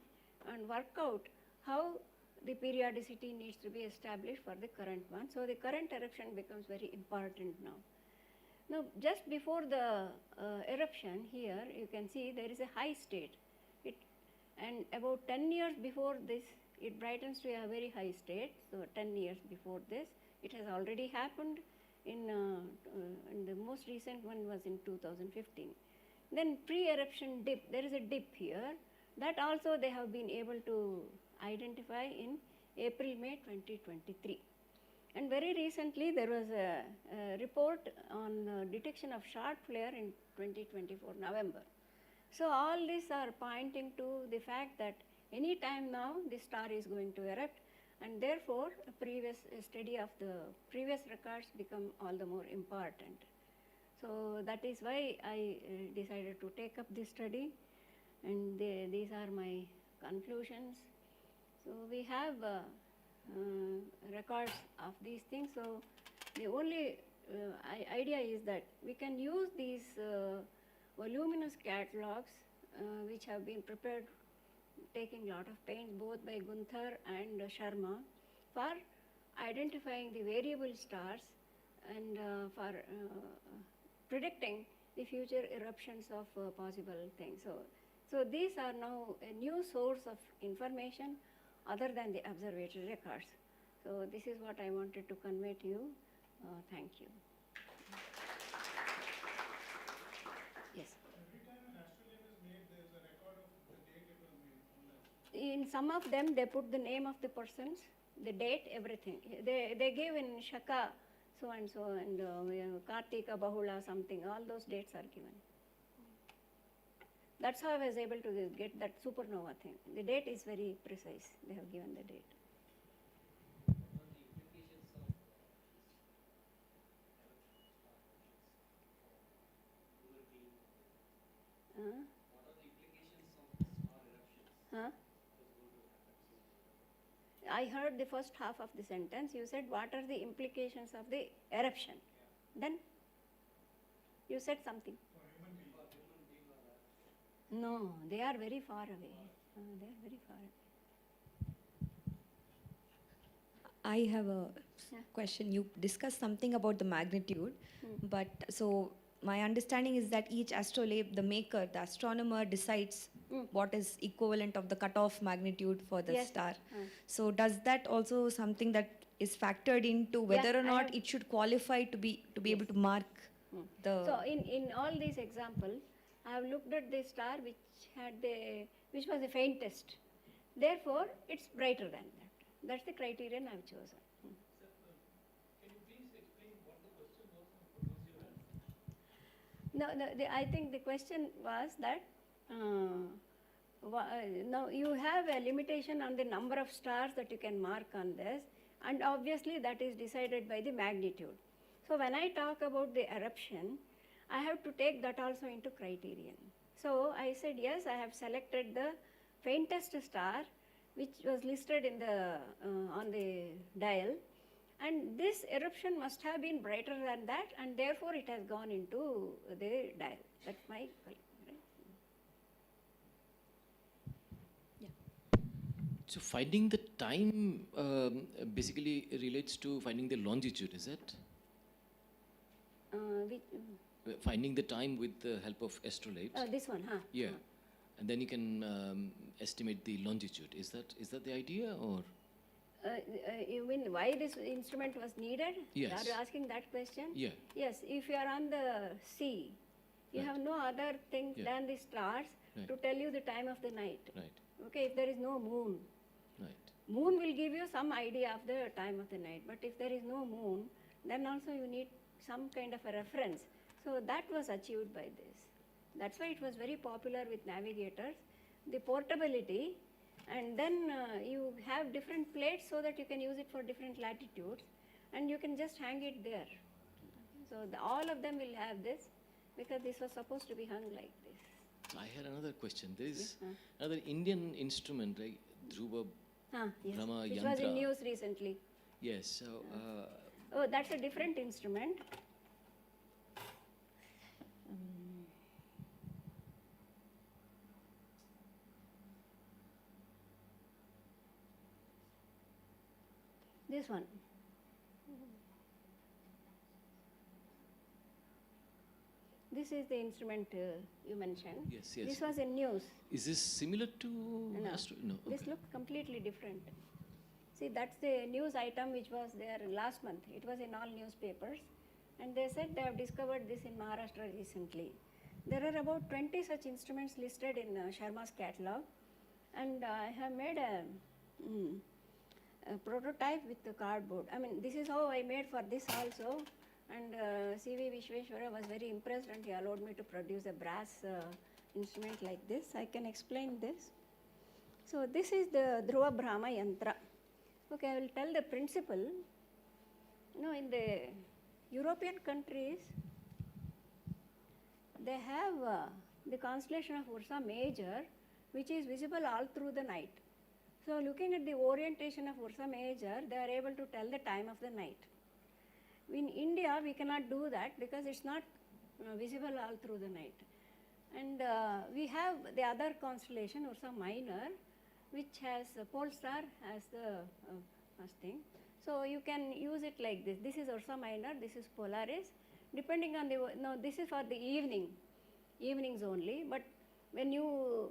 [SPEAKER 2] and work out how the periodicity needs to be established for the current one. So the current eruption becomes very important now. Now just before the eruption here, you can see there is a high state. And about 10 years before this, it brightens to a very high state. So 10 years before this, it has already happened in the most recent one was in 2015. Then pre-eruption dip, there is a dip here. That also they have been able to identify in April-May 2023. And very recently there was a report on detection of short flare in 2024 November. So all these are pointing to the fact that any time now the star is going to erupt, and therefore a study of the previous records become all the more important. So that is why I decided to take up this study, and these are my conclusions. So we have records of these things. So the only idea is that we can use these voluminous catalogs which have been prepared taking a lot of pains both by Gunther and Sharma for identifying the variable stars and for predicting the future eruptions of possible things. So these are now a new source of information other than the observatory records. So this is what I wanted to convey to you. Thank you. Yes.
[SPEAKER 5] Every time an astrolabe is made, there is a record of the date it was made on that.
[SPEAKER 2] In some of them, they put the name of the persons, the date, everything. They give in Shaka, so and Kartika, Bahula, something, all those dates are given. That's how I was able to get that supernova thing. The date is very precise. They have given the date.
[SPEAKER 4] What are the implications of
[SPEAKER 2] I heard the first half of the sentence. You said, what are the implications of the eruption? Then you said something.
[SPEAKER 5] For human being.
[SPEAKER 2] No, they are very far away. They are very far away.
[SPEAKER 1] I have a
[SPEAKER 2] Yeah.
[SPEAKER 1] question. You discussed something about the magnitude, but so my understanding is that each astrolabe, the maker, the astronomer decides what is equivalent of the cutoff magnitude for the
[SPEAKER 2] Yes.
[SPEAKER 1] star. So does that also something that is factored into whether or
[SPEAKER 2] I
[SPEAKER 1] not
[SPEAKER 2] have-
[SPEAKER 1] it should qualify to be able to mark the?
[SPEAKER 2] So in all these examples, I have looked at the star which was the faintest. Therefore, it's brighter than that. That's the criterion I've chosen.
[SPEAKER 3] Sir, can you please explain what the question was and propose your answer?
[SPEAKER 2] No, I think the question was that now you have a limitation on the number of stars that you can mark on this, and obviously that is decided by the magnitude. So when I talk about the eruption, I have to take that also into criterion. So I said, yes, I have selected the faintest star which was listed in the on the dial, and this eruption must have been brighter than that, and therefore it has gone into the dial. That's my right?
[SPEAKER 6] So finding the time basically relates to finding the longitude, is it? Finding the time with the help of astrolabes.
[SPEAKER 2] This one, huh?
[SPEAKER 6] Yeah, and then you can estimate the longitude. Is that the idea, or?
[SPEAKER 2] You mean why this instrument was needed?
[SPEAKER 6] Yes.
[SPEAKER 2] Are you asking that question?
[SPEAKER 6] Yeah.
[SPEAKER 2] Yes, if you are on the sea, you
[SPEAKER 6] Right.
[SPEAKER 2] have no other thing
[SPEAKER 6] Yeah.
[SPEAKER 2] than the stars
[SPEAKER 6] Right.
[SPEAKER 2] to tell you the time of the night.
[SPEAKER 6] Right.
[SPEAKER 2] Okay, if there is no moon,
[SPEAKER 6] Right.
[SPEAKER 2] moon will give you some idea of the time of the night, but if there is no moon, then also you need some kind of a reference. So that was achieved by this. That's why it was very popular with navigators. The portability, and then you have different plates so that you can use it for different latitudes, and you can just hang it there. So all of them will have this, because this was supposed to be hung like this.
[SPEAKER 6] So I had another question. There is
[SPEAKER 2] Yes,
[SPEAKER 6] another Indian instrument, like Dhruva.
[SPEAKER 2] Yes,
[SPEAKER 6] Brahma
[SPEAKER 2] which was in
[SPEAKER 6] Yantra.
[SPEAKER 2] news recently.
[SPEAKER 6] Yes. So
[SPEAKER 2] Oh, that's a different instrument. This one. This is the instrument you mentioned.
[SPEAKER 6] Yes, yes.
[SPEAKER 2] This was in news.
[SPEAKER 6] is this similar to
[SPEAKER 2] No.
[SPEAKER 6] No.
[SPEAKER 2] This
[SPEAKER 6] Okay.
[SPEAKER 2] looks completely different. See, that's the news item which was there last month. It was in all newspapers. And they said they have discovered this in Maharashtra recently. There are about 20 such instruments listed in Sharma's catalog. And I have made a prototype with the cardboard. I mean, this is how I made for this also. And C.V. Vishweshwara was very impressed, and he allowed me to produce a brass instrument like this. I can explain this. So this is the Dhruva Brahma Yantra. Okay, I will tell the principle. You know, in the European countries, they have the constellation of Ursa Major, which is visible all through the night. So looking at the orientation of Ursa Major, they are able to tell the time of the night. In India, we cannot do that because it's not visible all through the night. And we have the other constellation, Ursa Minor, which has a pole star as the first thing. So you can use it like this. This is Ursa Minor, this is Polaris. Depending on the, no, this is for the evenings only. But when you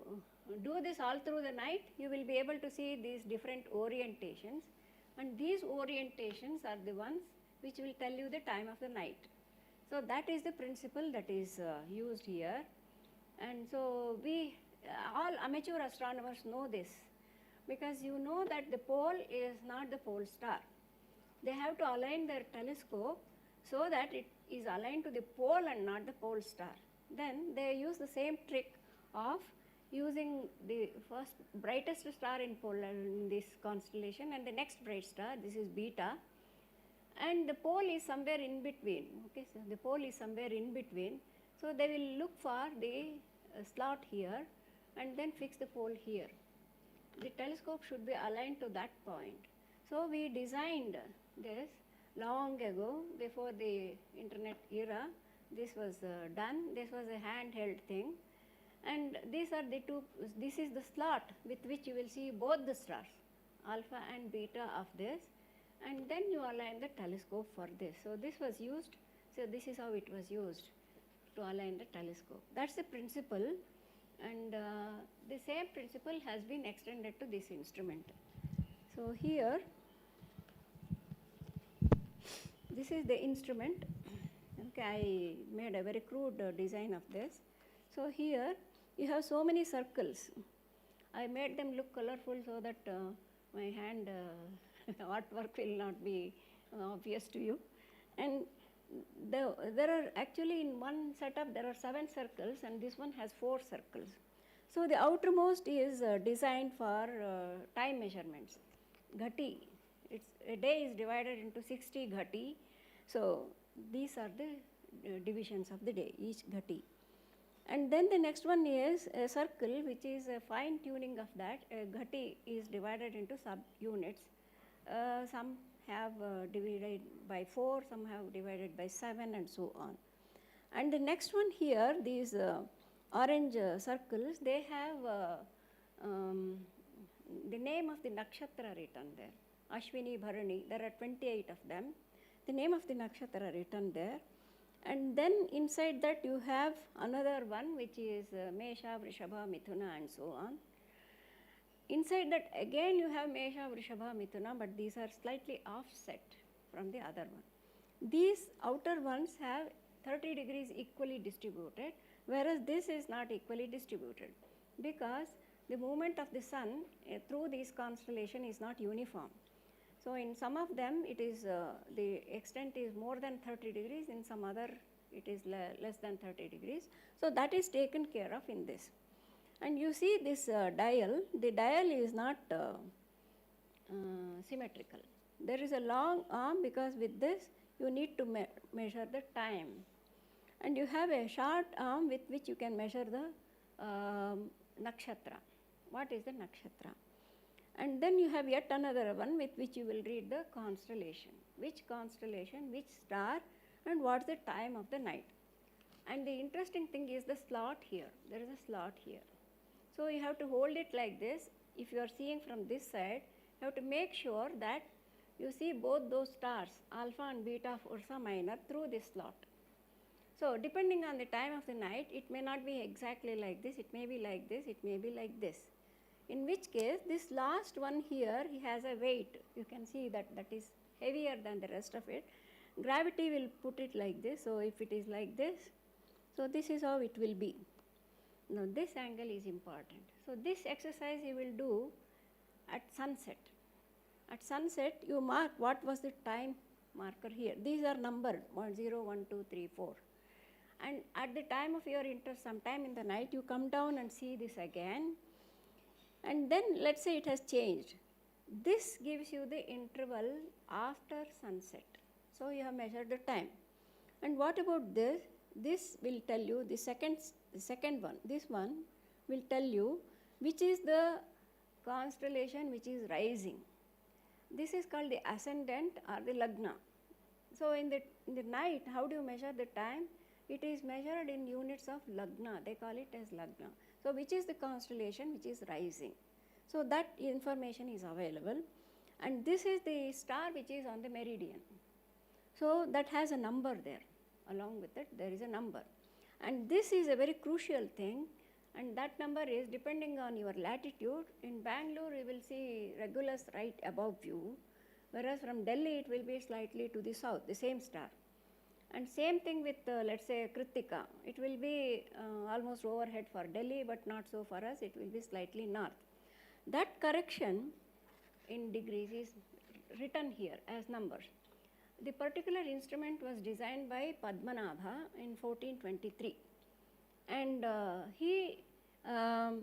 [SPEAKER 2] do this all through the night, you will be able to see these different orientations. And these orientations are the ones which will tell you the time of the night. So that is the principle that is used here. And so we, all amateur astronomers know this, because you know that the pole is not the pole star. They have to align their telescope so that it is aligned to the pole and not the pole star. Then they use the same trick of using the first brightest star in this constellation and the next bright star, this is beta, and the pole is somewhere in between. Okay, so the pole is somewhere in between. So they will look for the slot here and then fix the pole here. The telescope should be aligned to that point. So we designed this long ago, before the internet era. This was done. This was a handheld thing. And these are the two, this is the slot with which you will see both the stars, alpha and beta of this. And then you align the telescope for this. So this was used, so this is how it was used to align the telescope. That's the principle, and the same principle has been extended to this instrument. So here, this is the instrument. Okay, I made a very crude design of this. So here you have so many circles. I made them look colorful so that my hand artwork will not be obvious to you. And there are actually, in one setup there are 7 circles, and this one has 4 circles. So the outermost is designed for time measurements. Ghati, a day is divided into 60 ghati. So these are the divisions of the day, each ghati. And then the next one is a circle, which is a fine tuning of that. A ghati is divided into sub-units. Some have divided by 4, some have divided by 7, and so on. And the next one here, these orange circles, they have the name of the nakshatra written there. Ashwini, Bharani, there are 28 of them. The name of the nakshatra written there. And then inside that you have another one, which is Mesha, Vrishabha, Mithuna, and so on. Inside that again you have Mesha, Vrishabha, Mithuna, but these are slightly offset from the other one. These outer ones have 30 degrees equally distributed, whereas this is not equally distributed, because the movement of the sun through this constellation is not uniform. So in some of them it is, the extent is more than 30 degrees, in some other it is less than 30 degrees. So that is taken care of in this. And you see this dial, the dial is not symmetrical. There is a long arm, because with this you need to measure the time. And you have a short arm with which you can measure the nakshatra. What is the nakshatra? And then you have yet another one with which you will read the constellation, which star, and what's the time of the night. And the interesting thing is the slot here. There is a slot here. So you have to hold it like this. If you are seeing from this side, you have to make sure that you see both those stars, alpha and beta of Ursa Minor, through this slot. So depending on the time of the night, it may not be exactly like this, it may be like this, it may be like this. In which case, this last one here, he has a weight. You can see that that is heavier than the rest of it. Gravity will put it like this. So if it is like this, so this is how it will be. Now this angle is important. So this exercise you will do at sunset. At sunset, you mark what was the time marker here. These are numbered 1, 0, 1, 2, 3, 4. And at the time of your interest, sometime in the night, you come down and see this again. And then let's say it has changed. This gives you the interval after sunset. So you have measured the time. And what about this? This will tell you the second one. This one will tell you which is the constellation which is rising. This is called the ascendant or the lagna. So in the night, how do you measure the time? It is measured in units of lagna. They call it as lagna. So which is the constellation which is rising? So that information is available. And this is the star which is on the meridian. So that has a number there. Along with it, there is a number. And this is a very crucial thing. And that number is depending on your latitude. In Bengaluru, you will see Regulus right above you, whereas from Delhi, it will be slightly to the south, the same star. And same thing with, let's say, Kritika. It will be almost overhead for Delhi, but not so for us. It will be slightly north. That correction in degrees is written here as numbers. The particular instrument was designed by Padmanabha in 1423. And he has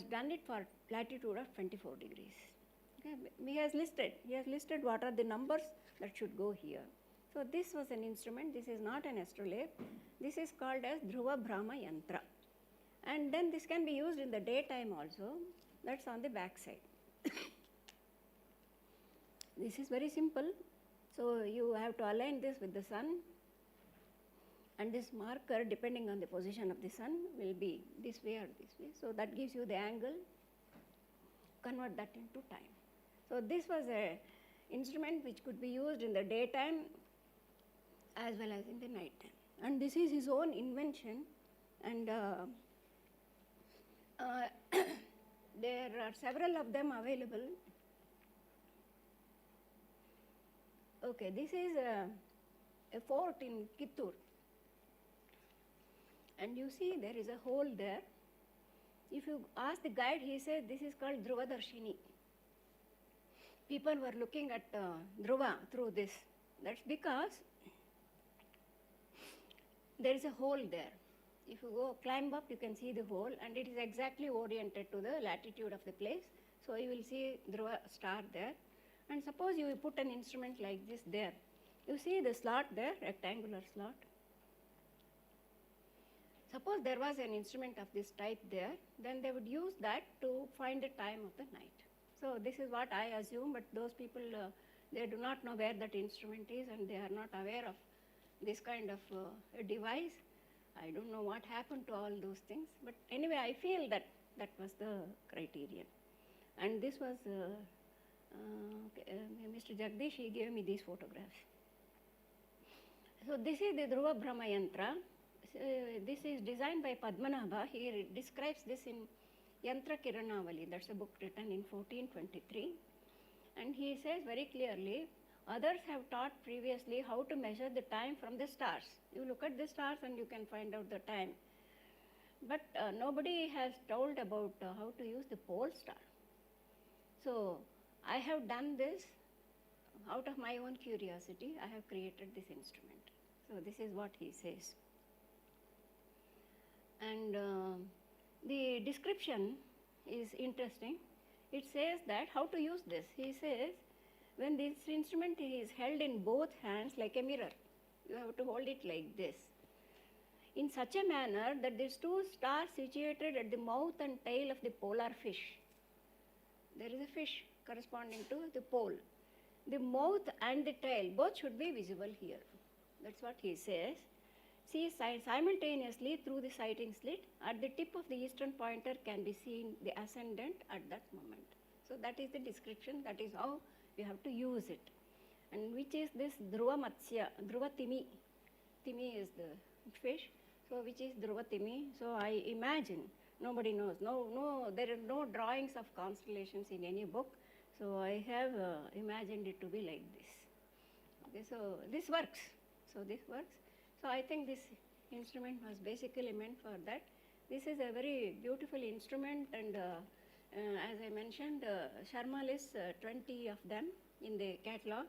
[SPEAKER 2] done it for latitude of 24 degrees. Okay. He has listed what are the numbers that should go here. So this was an instrument. This is not an astrolabe. This is called as Dhruva Brahma Yantra. And then this can be used in the daytime also. That's on the back side. This is very simple. So you have to align this with the sun, and this marker, depending on the position of the sun, will be this way or this way. So that gives you the angle, convert that into time. So this was a instrument which could be used in the daytime as well as in the night time. And this is his own invention, and there are several of them available. Okay, this is a fort in Kittur, and you see there is a hole there. If you ask the guide, he says this is called Dhruvadarshini. People were looking at Dhruva through this. That's because there is a hole there. If you go climb up, you can see the hole, and it is exactly oriented to the latitude of the place. So you will see Dhruva star there. And suppose you put an instrument like this there. You see the slot there, rectangular slot. Suppose there was an instrument of this type there, then they would use that to find the time of the night. So this is what I assume, but those people, they do not know where that instrument is, and they are not aware of this kind of a device. I don't know what happened to all those things, but anyway, I feel that that was the criterion. And this was, Mr. Jagdish, he gave me these photographs. So this is the Dhruva Brahma Yantra. This is designed by Padmanabha. He describes this in Yantra Kiranavali. That's a book written in 1423. And he says very clearly, others have taught previously how to measure the time from the stars. You look at the stars and you can find out the time. But nobody has told about how to use the pole star. So I have done this out of my own curiosity. I have created this instrument. So this is what he says. And the description is interesting. It says that how to use this. He says, when this instrument is held in both hands like a mirror, you have to hold it like this, in such a manner that these two stars situated at the mouth and tail of the polar fish. There is a fish corresponding to the pole. The mouth and the tail both should be visible here. That's what he says. See simultaneously through the sighting slit. At the tip of the eastern pointer can be seen the ascendant at that moment. So that is the description. That is how you have to use it. And which is this Dhruva Matsya, Dhruva Timi. Timi is the fish. So which is Dhruva Timi. So I imagine, nobody knows. There are no drawings of constellations in any book. So I have imagined it to be like this. So this works. So this works. So I think this instrument was basically meant for that. This is a very beautiful instrument, and as I mentioned, Sharma lists 20 of them in the catalog,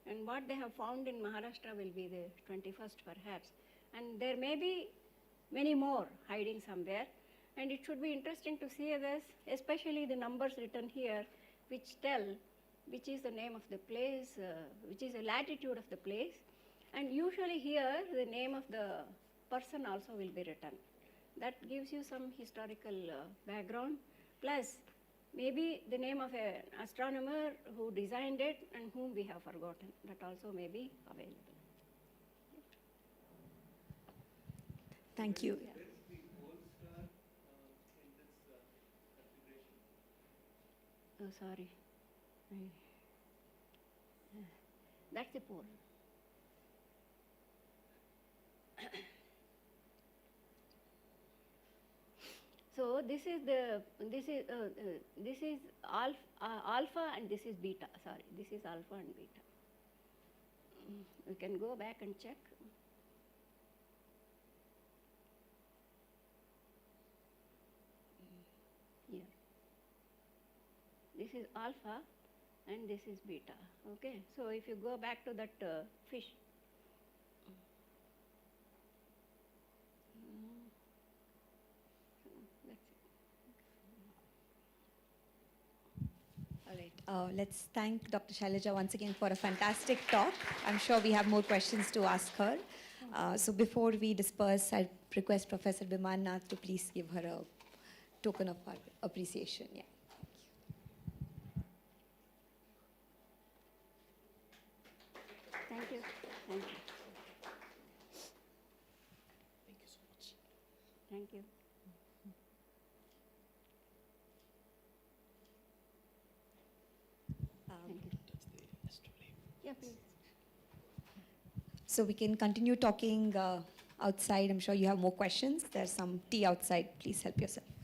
[SPEAKER 2] and what they have found in Maharashtra will be the 21st perhaps. And there may be many more hiding somewhere, and it should be interesting to see this, especially the numbers written here, which tell which is the name of the place, which is the latitude of the place. And usually here, the name of the person also will be written. That gives you some historical background, plus maybe the name of an astronomer who designed it and whom we have forgotten. That also may be available.
[SPEAKER 1] Thank you.
[SPEAKER 2] Yeah.
[SPEAKER 4] Where is the pole star in this configuration?
[SPEAKER 2] Oh, sorry. That's the pole. So this is alpha and this is beta. Sorry, this is alpha and beta. We can go back and check. Here. This is alpha and this is beta. Okay. So if you go back to that fish.
[SPEAKER 1] All right. Let's thank Dr. Shylaja once again for a fantastic talk. I'm sure we have more questions to ask her. So before we disperse, I request Professor Biman Nath to please give her a token of our appreciation. Yeah.
[SPEAKER 2] Thank you.
[SPEAKER 6] Thank you so much.
[SPEAKER 2] Thank you. Thank you.
[SPEAKER 6] Touch the astrolabe.
[SPEAKER 2] Yeah, please.
[SPEAKER 1] So we can continue talking outside. I'm sure you have more questions. There's some tea outside. Please help yourself.